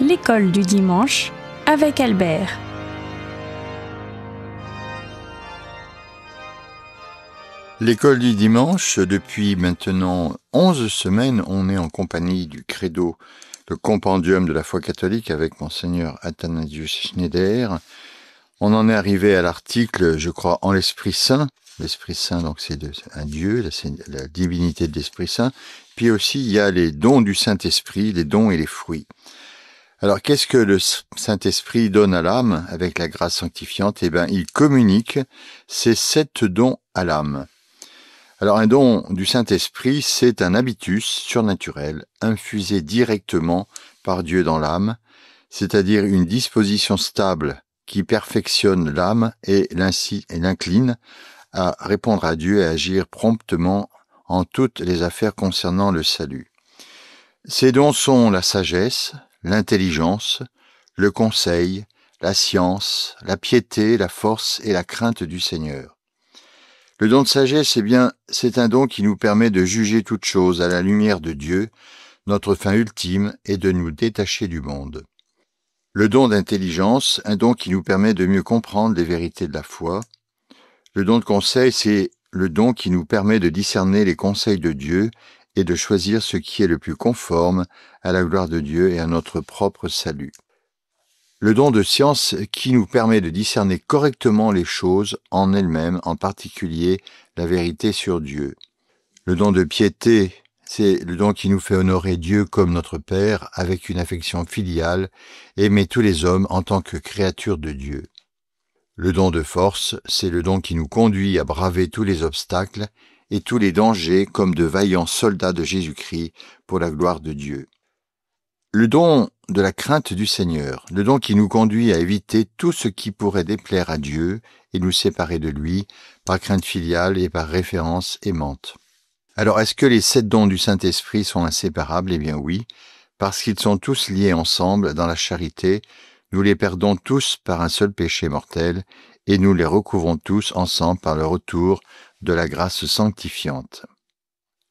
l'école du dimanche avec Albert. L'école du dimanche, depuis maintenant 11 semaines, on est en compagnie du Credo, le compendium de la foi catholique avec Monseigneur Athanasius Schneider. On en est arrivé à l'article, je crois, en l'Esprit Saint. L'Esprit Saint, donc c'est un Dieu, la divinité de l'Esprit Saint. Puis aussi, il y a les dons du Saint-Esprit, les dons et les fruits. Alors, qu'est-ce que le Saint-Esprit donne à l'âme avec la grâce sanctifiante? Eh bien, il communique ces 7 dons à l'âme. Alors, un don du Saint-Esprit, c'est un habitus surnaturel, infusé directement par Dieu dans l'âme, c'est-à-dire une disposition stable qui perfectionne l'âme et l'incline à répondre à Dieu et à agir promptement en toutes les affaires concernant le salut. Ces dons sont la sagesse, l'intelligence, le conseil, la science, la piété, la force et la crainte du Seigneur. Le don de sagesse, c'est un don qui nous permet de juger toutes choses à la lumière de Dieu, notre fin ultime, et de nous détacher du monde. Le don d'intelligence, un don qui nous permet de mieux comprendre les vérités de la foi. Le don de conseil, c'est le don qui nous permet de discerner les conseils de Dieu et de choisir ce qui est le plus conforme à la gloire de Dieu et à notre propre salut. Le don de science qui nous permet de discerner correctement les choses en elles-mêmes, en particulier la vérité sur Dieu. Le don de piété, c'est le don qui nous fait honorer Dieu comme notre Père avec une affection filiale, aimer tous les hommes en tant que créatures de Dieu. Le don de force, c'est le don qui nous conduit à braver tous les obstacles et tous les dangers comme de vaillants soldats de Jésus-Christ pour la gloire de Dieu. Le don de la crainte du Seigneur, le don qui nous conduit à éviter tout ce qui pourrait déplaire à Dieu et nous séparer de lui par crainte filiale et par référence aimante. Alors, est-ce que les 7 dons du Saint-Esprit sont inséparables? Eh bien oui, parce qu'ils sont tous liés ensemble dans la charité. Nous les perdons tous par un seul péché mortel et nous les recouvrons tous ensemble par le retour de la grâce sanctifiante.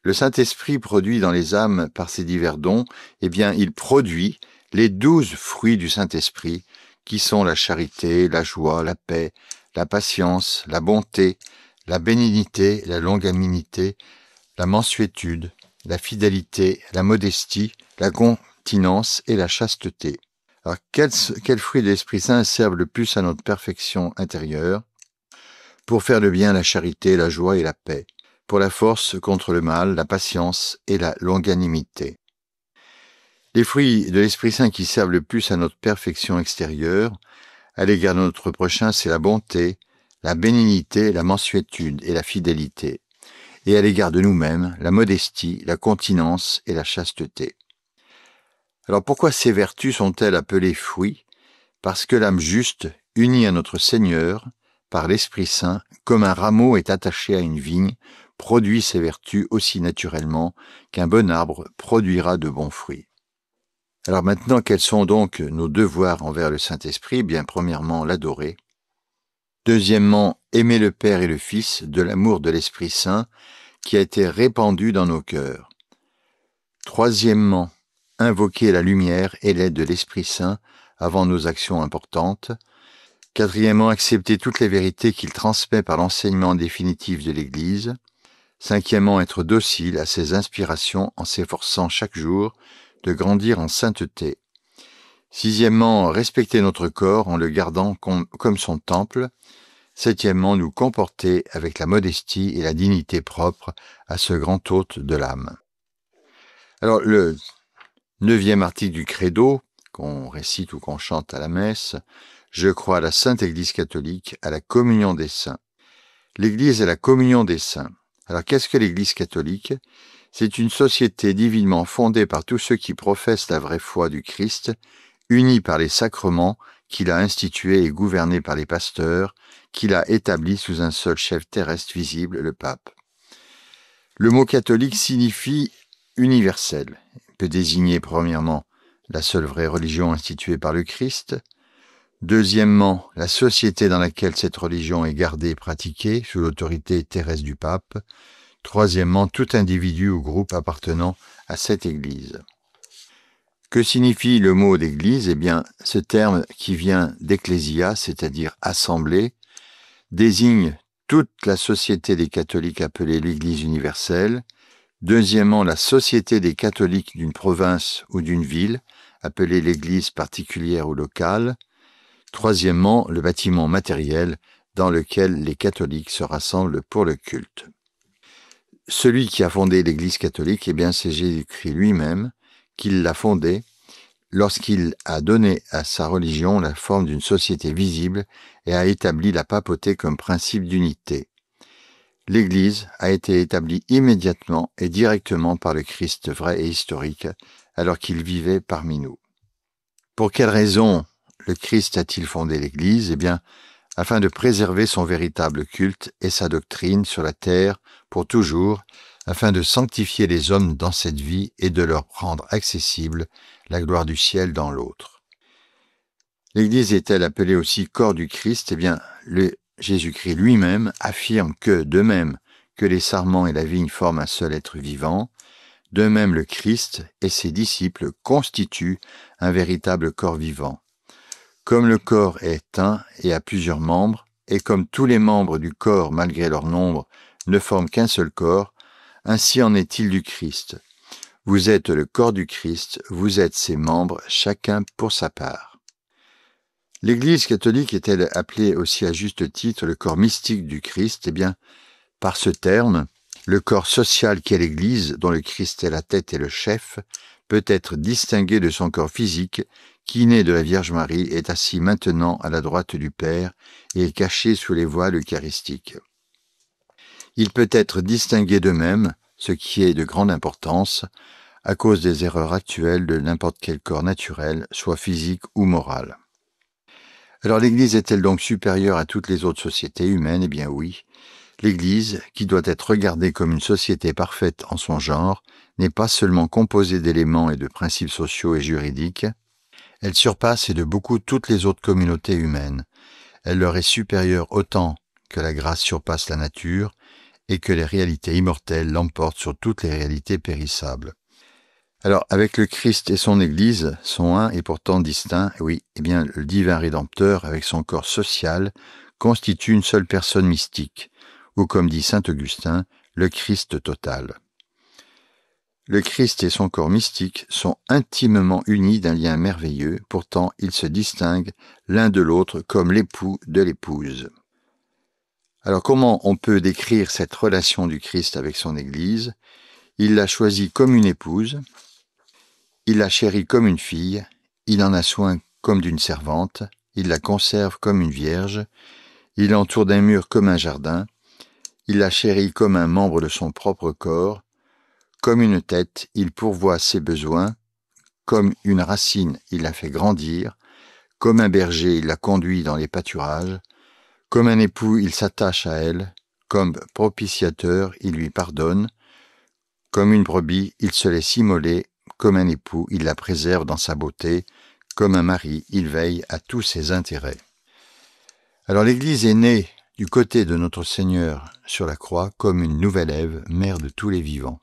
Le Saint-Esprit produit dans les âmes par ses divers dons, eh bien, il produit les 12 fruits du Saint-Esprit, qui sont la charité, la joie, la paix, la patience, la bonté, la bénignité, la longanimité, la mansuétude, la fidélité, la modestie, la continence et la chasteté. Alors, quels fruits de l'Esprit Saint servent le plus à notre perfection intérieure? Pour faire le bien, la charité, la joie et la paix. Pour la force contre le mal, la patience et la longanimité. Les fruits de l'Esprit Saint qui servent le plus à notre perfection extérieure, à l'égard de notre prochain, c'est la bonté, la bénignité, la mansuétude et la fidélité. Et à l'égard de nous-mêmes, la modestie, la continence et la chasteté. Alors pourquoi ces vertus sont-elles appelées fruits? Parce que l'âme juste, unie à notre Seigneur, par l'Esprit Saint, comme un rameau est attaché à une vigne, produit ses vertus aussi naturellement qu'un bon arbre produira de bons fruits. Alors maintenant, quels sont donc nos devoirs envers le Saint-Esprit? Bien, premièrement, l'adorer. Deuxièmement, aimer le Père et le Fils de l'amour de l'Esprit Saint qui a été répandu dans nos cœurs. Troisièmement, invoquer la lumière et l'aide de l'Esprit Saint avant nos actions importantes. Quatrièmement, accepter toutes les vérités qu'il transmet par l'enseignement définitif de l'Église. Cinquièmement, être docile à ses inspirations en s'efforçant chaque jour de grandir en sainteté. Sixièmement, respecter notre corps en le gardant comme son temple. Septièmement, nous comporter avec la modestie et la dignité propre à ce grand hôte de l'âme. Alors, le 9e article du Credo, qu'on récite ou qu'on chante à la messe, je crois à la Sainte Église catholique, à la communion des saints. L'Église est la communion des saints. Alors, qu'est-ce que l'Église catholique? C'est une société divinement fondée par tous ceux qui professent la vraie foi du Christ, unis par les sacrements qu'il a institués et gouvernés par les pasteurs, qu'il a établis sous un seul chef terrestre visible, le pape. Le mot catholique signifie universel. Il peut désigner premièrement la seule vraie religion instituée par le Christ. Deuxièmement, la société dans laquelle cette religion est gardée et pratiquée sous l'autorité terrestre du pape. Troisièmement, tout individu ou groupe appartenant à cette Église. Que signifie le mot d'église? Eh bien, ce terme qui vient d'ecclésia, c'est-à-dire assemblée, désigne toute la société des catholiques appelée l'Église universelle. Deuxièmement, la société des catholiques d'une province ou d'une ville, appelée l'Église particulière ou locale. Troisièmement, le bâtiment matériel dans lequel les catholiques se rassemblent pour le culte. Celui qui a fondé l'Église catholique, eh bien, c'est Jésus-Christ lui-même, qui l'a fondée lorsqu'il a donné à sa religion la forme d'une société visible et a établi la papauté comme principe d'unité. L'Église a été établie immédiatement et directement par le Christ vrai et historique, alors qu'il vivait parmi nous. Pour quelle raison le Christ a-t-il fondé l'Église? Eh bien, afin de préserver son véritable culte et sa doctrine sur la terre pour toujours, afin de sanctifier les hommes dans cette vie et de leur rendre accessible la gloire du ciel dans l'autre. L'Église est-elle appelée aussi corps du Christ? Eh bien, Jésus-Christ lui-même affirme que, de même que les sarments et la vigne forment un seul être vivant, de même le Christ et ses disciples constituent un véritable corps vivant. Comme le corps est un et a plusieurs membres, et comme tous les membres du corps, malgré leur nombre, ne forment qu'un seul corps, ainsi en est-il du Christ. Vous êtes le corps du Christ, vous êtes ses membres, chacun pour sa part. L'Église catholique est-elle appelée aussi à juste titre le corps mystique du Christ? Eh bien, par ce terme, le corps social qu'est l'Église, dont le Christ est la tête et le chef, peut être distingué de son corps physique, qui, né de la Vierge Marie, est assis maintenant à la droite du Père et est caché sous les voiles eucharistiques. Il peut être distingué de même, ce qui est de grande importance, à cause des erreurs actuelles de n'importe quel corps naturel, soit physique ou moral. Alors l'Église est-elle donc supérieure à toutes les autres sociétés humaines? Eh bien oui. L'Église, qui doit être regardée comme une société parfaite en son genre, n'est pas seulement composée d'éléments et de principes sociaux et juridiques, elle surpasse et de beaucoup toutes les autres communautés humaines. Elle leur est supérieure autant que la grâce surpasse la nature et que les réalités immortelles l'emportent sur toutes les réalités périssables. Alors, avec le Christ et son Église sont un et pourtant distincts, oui, eh bien, le divin Rédempteur, avec son corps social, constitue une seule personne mystique, ou comme dit saint Augustin, le Christ total. Le Christ et son corps mystique sont intimement unis d'un lien merveilleux, pourtant ils se distinguent l'un de l'autre comme l'époux de l'épouse. Alors comment on peut décrire cette relation du Christ avec son Église? Il l'a choisie comme une épouse, il la chérit comme une fille, il en a soin comme d'une servante, il la conserve comme une vierge, il l'entoure d'un mur comme un jardin, il la chérit comme un membre de son propre corps, comme une tête, il pourvoit ses besoins, comme une racine, il la fait grandir, comme un berger, il la conduit dans les pâturages, comme un époux, il s'attache à elle, comme propitiateur, il lui pardonne, comme une brebis, il se laisse immoler, comme un époux, il la préserve dans sa beauté, comme un mari, il veille à tous ses intérêts. Alors l'Église est née du côté de notre Seigneur sur la croix comme une nouvelle Ève, mère de tous les vivants.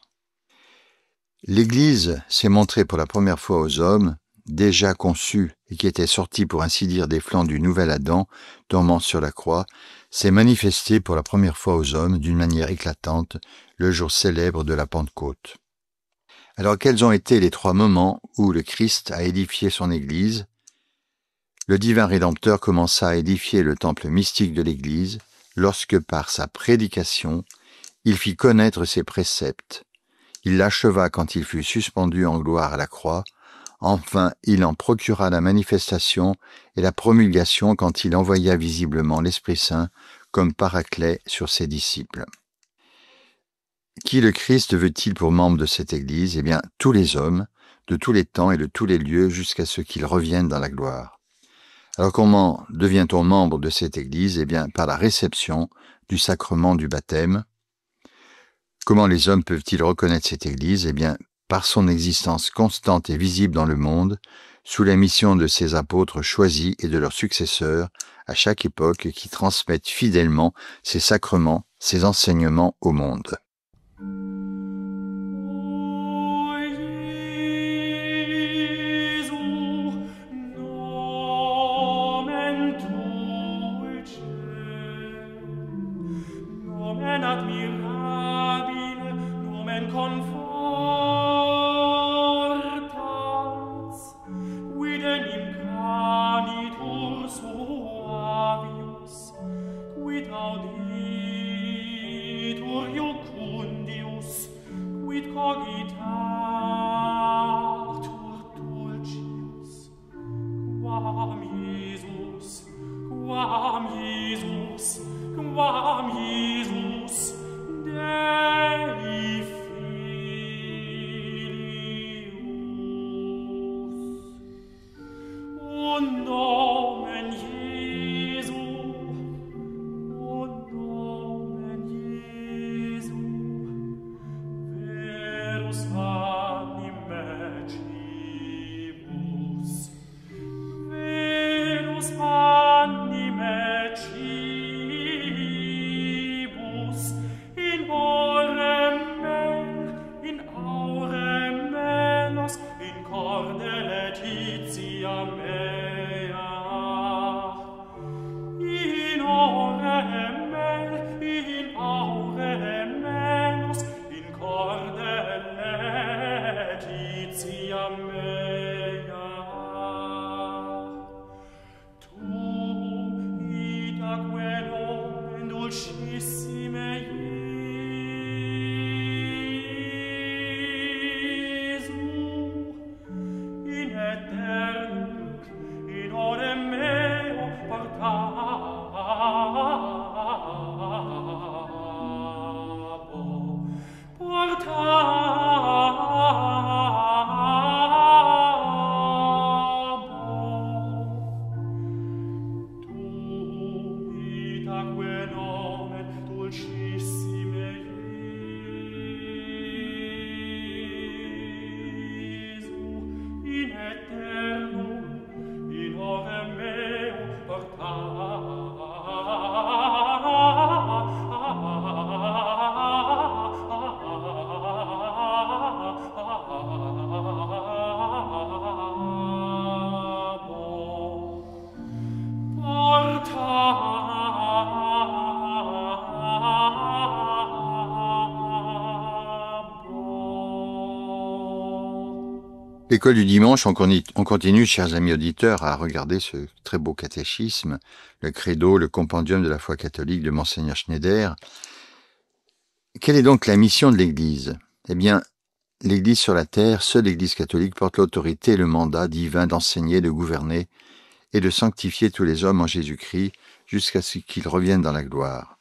L'Église s'est montrée pour la première fois aux hommes, déjà conçue et qui était sortie pour ainsi dire des flancs du nouvel Adam, dormant sur la croix, s'est manifestée pour la première fois aux hommes d'une manière éclatante le jour célèbre de la Pentecôte. Alors quels ont été les 3 moments où le Christ a édifié son Église? Le divin Rédempteur commença à édifier le temple mystique de l'Église lorsque par sa prédication, il fit connaître ses préceptes. Il l'acheva quand il fut suspendu en gloire à la croix. Enfin, il en procura la manifestation et la promulgation quand il envoya visiblement l'Esprit Saint comme paraclet sur ses disciples. Qui le Christ veut-il pour membre de cette Église? Eh bien, tous les hommes, de tous les temps et de tous les lieux, jusqu'à ce qu'ils reviennent dans la gloire. Alors comment devient-on membre de cette Église? Eh bien, par la réception du sacrement du baptême. Comment les hommes peuvent-ils reconnaître cette Église? Eh bien, par son existence constante et visible dans le monde, sous la mission de ses apôtres choisis et de leurs successeurs, à chaque époque, qui transmettent fidèlement ces sacrements, ces enseignements au monde. en admirabile nomen confortans, quid enim canitur suavius, quid auditur iucundius, quid cogitatur dulcius, quam Iesus, quam Iesus, quam Iesus, Dei Filius. Und nomen Jesu, und nomen Jesu, verus anime cibus, verus anime cibus, in aure melos, in corde laetitia mea, in aure melos, in corde laetitia mea. Tu itaque nomen dulcissime Iesu, in aeternum, in ore meo Tu itaque nomen dulcissime Iesu, in aeternum, in ore meo L'école du dimanche, on continue, chers amis auditeurs, à regarder ce très beau catéchisme, le credo, le compendium de la foi catholique de Monseigneur Schneider. Quelle est donc la mission de l'Église? Eh bien, l'Église sur la terre, seule l'Église catholique porte l'autorité et le mandat divin d'enseigner, de gouverner et de sanctifier tous les hommes en Jésus-Christ jusqu'à ce qu'ils reviennent dans la gloire.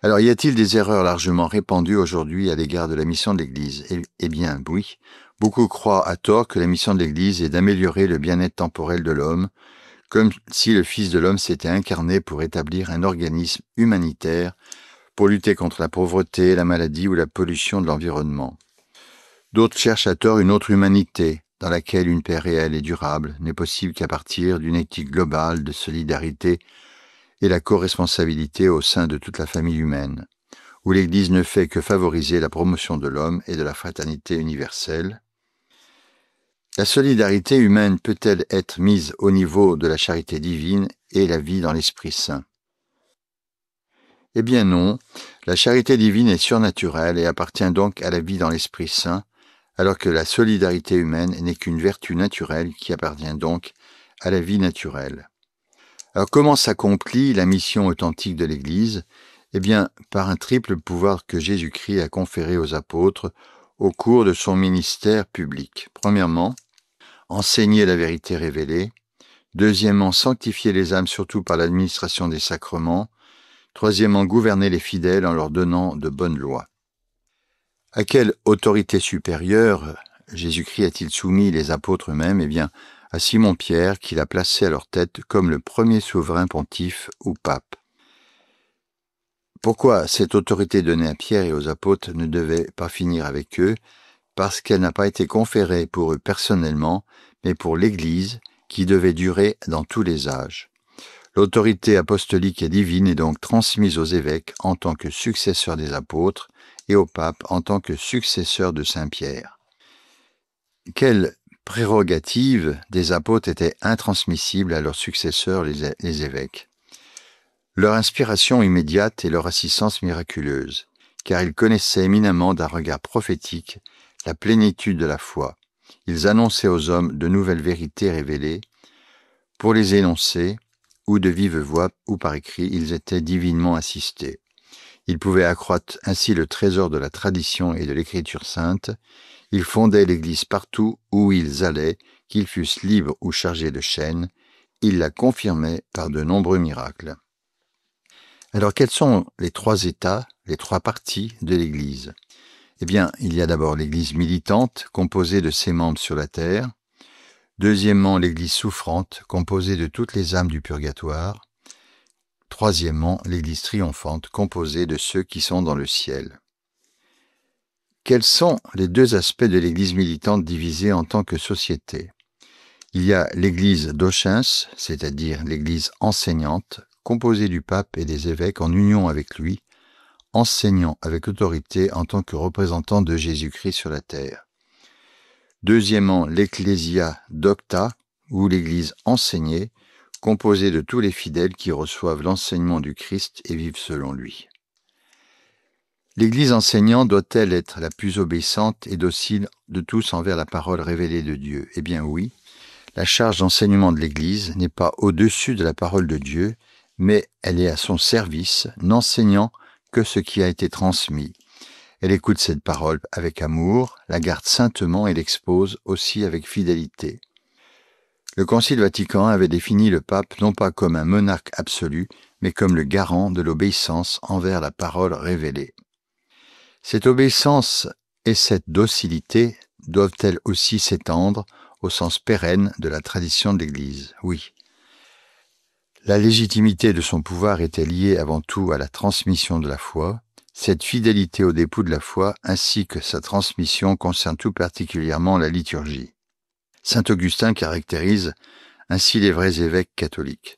Alors, y a-t-il des erreurs largement répandues aujourd'hui à l'égard de la mission de l'Église? Eh bien, oui. Beaucoup croient à tort que la mission de l'Église est d'améliorer le bien-être temporel de l'homme, comme si le Fils de l'homme s'était incarné pour établir un organisme humanitaire pour lutter contre la pauvreté, la maladie ou la pollution de l'environnement. D'autres cherchent à tort une autre humanité, dans laquelle une paix réelle et durable n'est possible qu'à partir d'une éthique globale de solidarité et la co-responsabilité au sein de toute la famille humaine, où l'Église ne fait que favoriser la promotion de l'homme et de la fraternité universelle. La solidarité humaine peut-elle être mise au niveau de la charité divine et la vie dans l'Esprit Saint? Eh bien non, la charité divine est surnaturelle et appartient donc à la vie dans l'Esprit Saint, alors que la solidarité humaine n'est qu'une vertu naturelle qui appartient donc à la vie naturelle. Alors comment s'accomplit la mission authentique de l'Église? Eh bien, par un triple pouvoir que Jésus-Christ a conféré aux apôtres au cours de son ministère public. Premièrement, enseigner la vérité révélée. Deuxièmement, sanctifier les âmes surtout par l'administration des sacrements. Troisièmement, gouverner les fidèles en leur donnant de bonnes lois. À quelle autorité supérieure Jésus-Christ a-t-il soumis les apôtres eux-mêmes? Eh bien, à Simon-Pierre, qu'il a placé à leur tête comme le premier souverain pontife ou pape. Pourquoi cette autorité donnée à Pierre et aux apôtres ne devait pas finir avec eux? Parce qu'elle n'a pas été conférée pour eux personnellement, mais pour l'Église qui devait durer dans tous les âges. L'autorité apostolique et divine est donc transmise aux évêques en tant que successeurs des apôtres et au pape en tant que successeur de Saint Pierre. Quelle prérogative des apôtres était intransmissible à leurs successeurs, les évêques? leur inspiration immédiate et leur assistance miraculeuse, car ils connaissaient éminemment d'un regard prophétique la plénitude de la foi. Ils annonçaient aux hommes de nouvelles vérités révélées. Pour les énoncer, ou de vive voix, ou par écrit, ils étaient divinement assistés. Ils pouvaient accroître ainsi le trésor de la tradition et de l'écriture sainte. Ils fondaient l'Église partout où ils allaient, qu'ils fussent libres ou chargés de chaînes. Ils la confirmaient par de nombreux miracles. Alors, quels sont les trois états, les trois parties de l'Église ? Eh bien, il y a d'abord l'Église militante, composée de ses membres sur la terre. Deuxièmement, l'Église souffrante, composée de toutes les âmes du purgatoire. Troisièmement, l'Église triomphante, composée de ceux qui sont dans le ciel. Quels sont les deux aspects de l'Église militante divisée en tant que société ? Il y a l'Église d'Auchens, c'est-à-dire l'Église enseignante, composée du pape et des évêques en union avec lui, enseignant avec autorité en tant que représentant de Jésus-Christ sur la terre. Deuxièmement, l'Ecclésia docta, ou l'Église enseignée, composée de tous les fidèles qui reçoivent l'enseignement du Christ et vivent selon lui. L'Église enseignante doit-elle être la plus obéissante et docile de tous envers la parole révélée de Dieu ? Eh bien oui, la charge d'enseignement de l'Église n'est pas au-dessus de la parole de Dieu, mais elle est à son service, n'enseignant que ce qui a été transmis. Elle écoute cette parole avec amour, la garde saintement et l'expose aussi avec fidélité. Le Concile Vatican avait défini le pape non pas comme un monarque absolu, mais comme le garant de l'obéissance envers la parole révélée. Cette obéissance et cette docilité doivent-elles aussi s'étendre au sens pérenne de la tradition de l'Église ? Oui. La légitimité de son pouvoir était liée avant tout à la transmission de la foi. Cette fidélité au dépôt de la foi ainsi que sa transmission concerne tout particulièrement la liturgie. Saint Augustin caractérise ainsi les vrais évêques catholiques.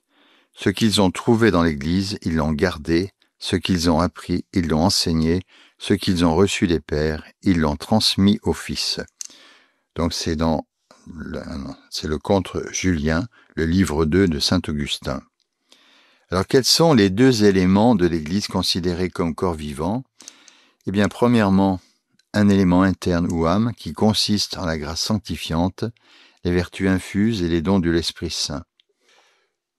Ce qu'ils ont trouvé dans l'Église, ils l'ont gardé, ce qu'ils ont appris, ils l'ont enseigné, ce qu'ils ont reçu des pères, ils l'ont transmis aux fils. Donc c'est le Contre Julien, le livre 2 de Saint Augustin. Alors quels sont les deux éléments de l'Église considérés comme corps vivant ? Eh bien premièrement, un élément interne ou âme qui consiste en la grâce sanctifiante, les vertus infuses et les dons de l'Esprit Saint.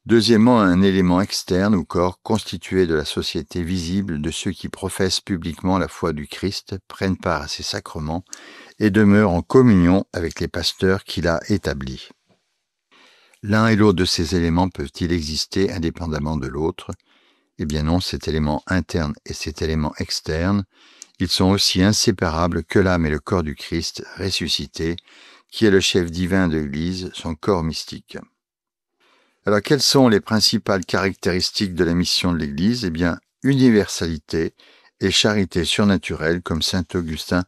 Deuxièmement, un élément externe ou corps constitué de la société visible de ceux qui professent publiquement la foi du Christ, prennent part à ses sacrements et demeurent en communion avec les pasteurs qu'il a établis. L'un et l'autre de ces éléments peuvent-ils exister indépendamment de l'autre ? Eh bien non, cet élément interne et cet élément externe, ils sont aussi inséparables que l'âme et le corps du Christ ressuscité, qui est le chef divin de l'Église, son corps mystique. Alors, quelles sont les principales caractéristiques de la mission de l'Église ? Eh bien, universalité et charité surnaturelle, comme saint Augustin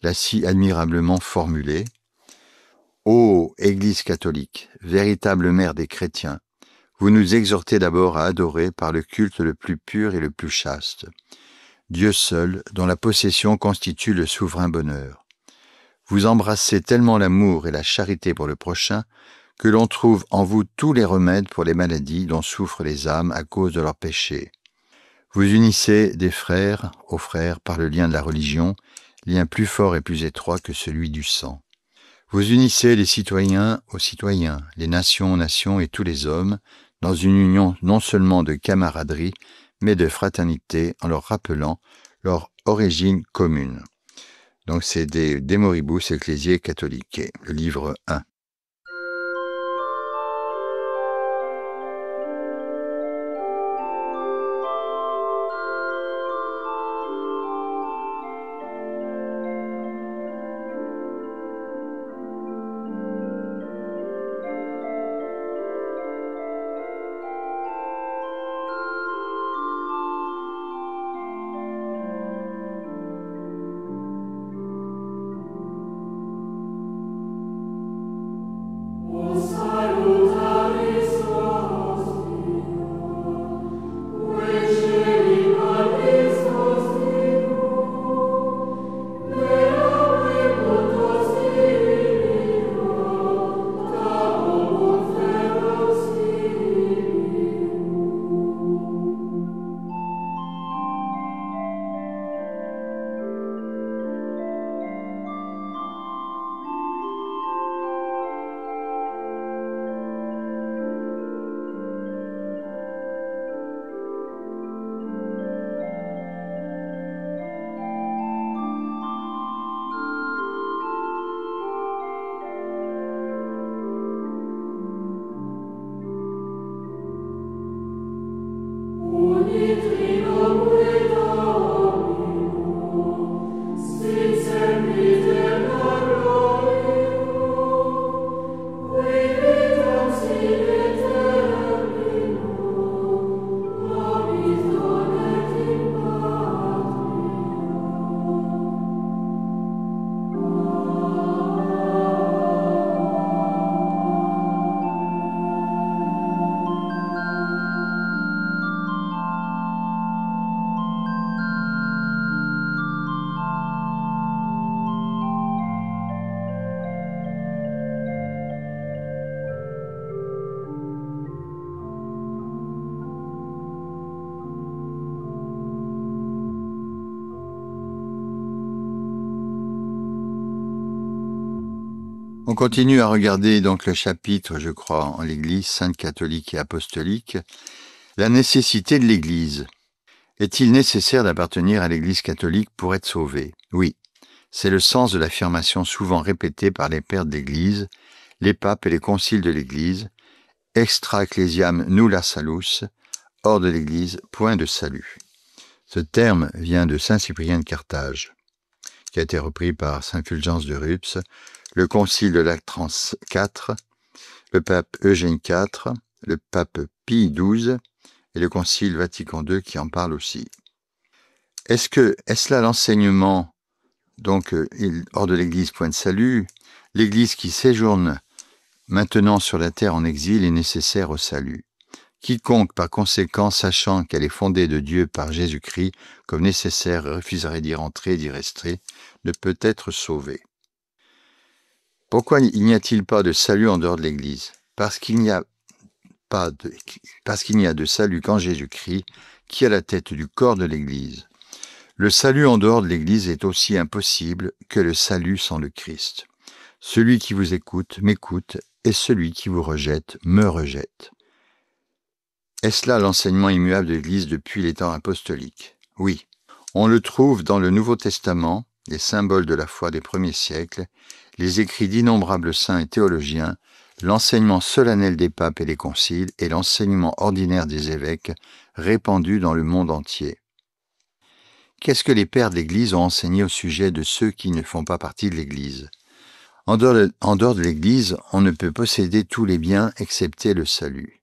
l'a si admirablement formulé. Ô Église catholique, véritable mère des chrétiens, vous nous exhortez d'abord à adorer par le culte le plus pur et le plus chaste, Dieu seul, dont la possession constitue le souverain bonheur. Vous embrassez tellement l'amour et la charité pour le prochain que l'on trouve en vous tous les remèdes pour les maladies dont souffrent les âmes à cause de leurs péchés. Vous unissez des frères aux frères par le lien de la religion, lien plus fort et plus étroit que celui du sang. Vous unissez les citoyens aux citoyens, les nations aux nations et tous les hommes, dans une union non seulement de camaraderie, mais de fraternité, en leur rappelant leur origine commune. Donc c'est De Moribus Ecclesiae Catholicae, le livre 1. On continue à regarder donc le chapitre, je crois, en l'Église sainte catholique et apostolique. La nécessité de l'Église. Est-il nécessaire d'appartenir à l'Église catholique pour être sauvé? Oui, c'est le sens de l'affirmation souvent répétée par les pères de l'Église, les papes et les conciles de l'Église, extra ecclesiam nulla salus, hors de l'Église, point de salut. Ce terme vient de saint Cyprien de Carthage, qui a été repris par saint Fulgence de Rups, le concile de Latran IV, le pape Eugène IV, le pape Pie XII et le concile Vatican II qui en parle aussi. Est-ce là l'enseignement, donc hors de l'Église, point de salut? L'Église qui séjourne maintenant sur la terre en exil est nécessaire au salut. Quiconque, par conséquent, sachant qu'elle est fondée de Dieu par Jésus-Christ, comme nécessaire, refuserait d'y rentrer, d'y rester, ne peut être sauvé. Pourquoi n'y a-t-il pas de salut en dehors de l'Église? Parce qu'il n'y a de salut qu'en Jésus-Christ, qui est la tête du corps de l'Église. Le salut en dehors de l'Église est aussi impossible que le salut sans le Christ. Celui qui vous écoute m'écoute, et celui qui vous rejette me rejette. Est-ce là l'enseignement immuable de l'Église depuis les temps apostoliques? Oui. On le trouve dans le Nouveau Testament, les symboles de la foi des premiers siècles, les écrits d'innombrables saints et théologiens, l'enseignement solennel des papes et des conciles et l'enseignement ordinaire des évêques répandus dans le monde entier. Qu'est-ce que les pères de l'Église ont enseigné au sujet de ceux qui ne font pas partie de l'Église? En dehors de l'Église, on ne peut posséder tous les biens excepté le salut.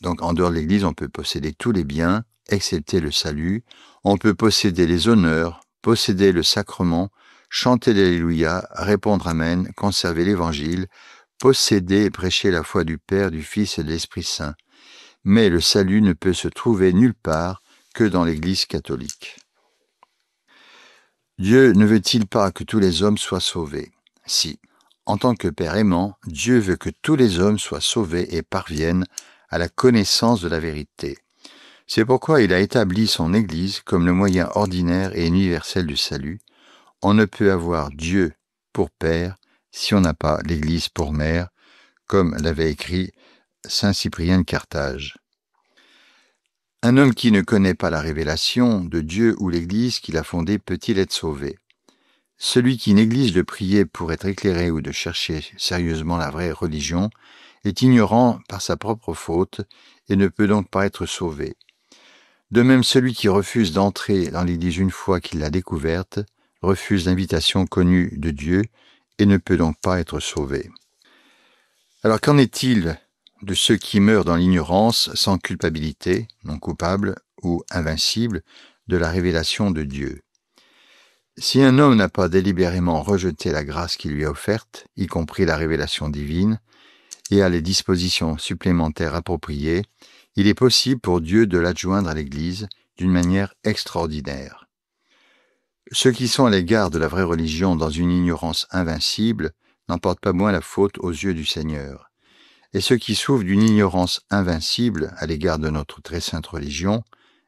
Donc en dehors de l'Église, on peut posséder tous les biens, excepté le salut. On peut posséder les honneurs, posséder le sacrement, chanter l'Alléluia, répondre Amen, conserver l'Évangile, posséder et prêcher la foi du Père, du Fils et de l'Esprit Saint. Mais le salut ne peut se trouver nulle part que dans l'Église catholique. Dieu ne veut-il pas que tous les hommes soient sauvés? Si, en tant que Père aimant, Dieu veut que tous les hommes soient sauvés et parviennent à la connaissance de la vérité. C'est pourquoi il a établi son Église comme le moyen ordinaire et universel du salut. On ne peut avoir Dieu pour Père si on n'a pas l'Église pour mère, comme l'avait écrit saint Cyprien de Carthage. Un homme qui ne connaît pas la révélation de Dieu ou l'Église qu'il a fondée peut-il être sauvé? Celui qui néglige de prier pour être éclairé ou de chercher sérieusement la vraie religion est ignorant par sa propre faute et ne peut donc pas être sauvé. De même, celui qui refuse d'entrer dans l'Église une fois qu'il l'a découverte refuse l'invitation connue de Dieu et ne peut donc pas être sauvé. Alors qu'en est-il de ceux qui meurent dans l'ignorance, sans culpabilité, non coupables ou invincibles, de la révélation de Dieu? Si un homme n'a pas délibérément rejeté la grâce qui lui est offerte, y compris la révélation divine, et a les dispositions supplémentaires appropriées, il est possible pour Dieu de l'adjoindre à l'Église d'une manière extraordinaire. Ceux qui sont à l'égard de la vraie religion dans une ignorance invincible n'en portent pas moins la faute aux yeux du Seigneur. Et ceux qui souffrent d'une ignorance invincible à l'égard de notre très sainte religion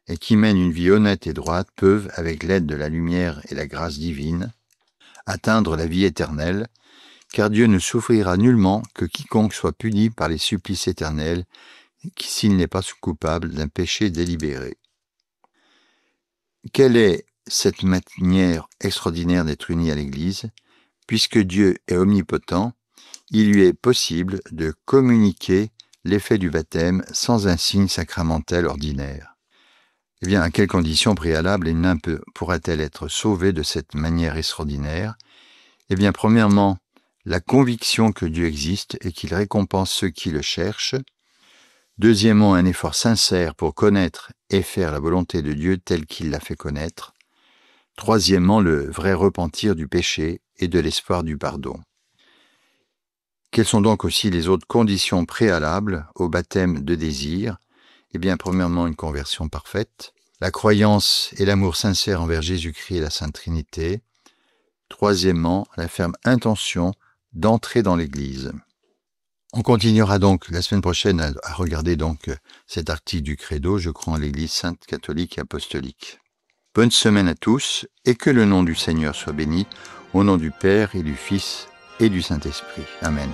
et qui mènent une vie honnête et droite peuvent, avec l'aide de la lumière et la grâce divine, atteindre la vie éternelle, car Dieu ne souffrira nullement que quiconque soit puni par les supplices éternels, s'il n'est pas coupable d'un péché délibéré. Quelle est cette manière extraordinaire d'être uni à l'Église? Puisque Dieu est omnipotent, il lui est possible de communiquer l'effet du baptême sans un signe sacramentel ordinaire. Eh bien, à quelles conditions préalables une âme pourra-t-elle être sauvée de cette manière extraordinaire? Eh bien, premièrement, la conviction que Dieu existe et qu'il récompense ceux qui le cherchent. Deuxièmement, un effort sincère pour connaître et faire la volonté de Dieu telle qu'il l'a fait connaître. Troisièmement, le vrai repentir du péché et de l'espoir du pardon. Quelles sont donc aussi les autres conditions préalables au baptême de désir? Eh bien, premièrement, une conversion parfaite, la croyance et l'amour sincère envers Jésus-Christ et la Sainte Trinité. Troisièmement, la ferme intention d'entrer dans l'Église. On continuera donc la semaine prochaine à regarder donc cet article du Credo, je crois en l'Église sainte catholique et apostolique. Bonne semaine à tous et que le nom du Seigneur soit béni, au nom du Père et du Fils et du Saint-Esprit. Amen.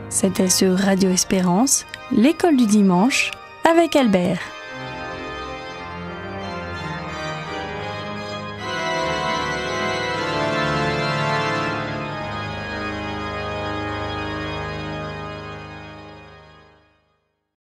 C'était sur Radio Espérance, l'école du dimanche, avec Albert.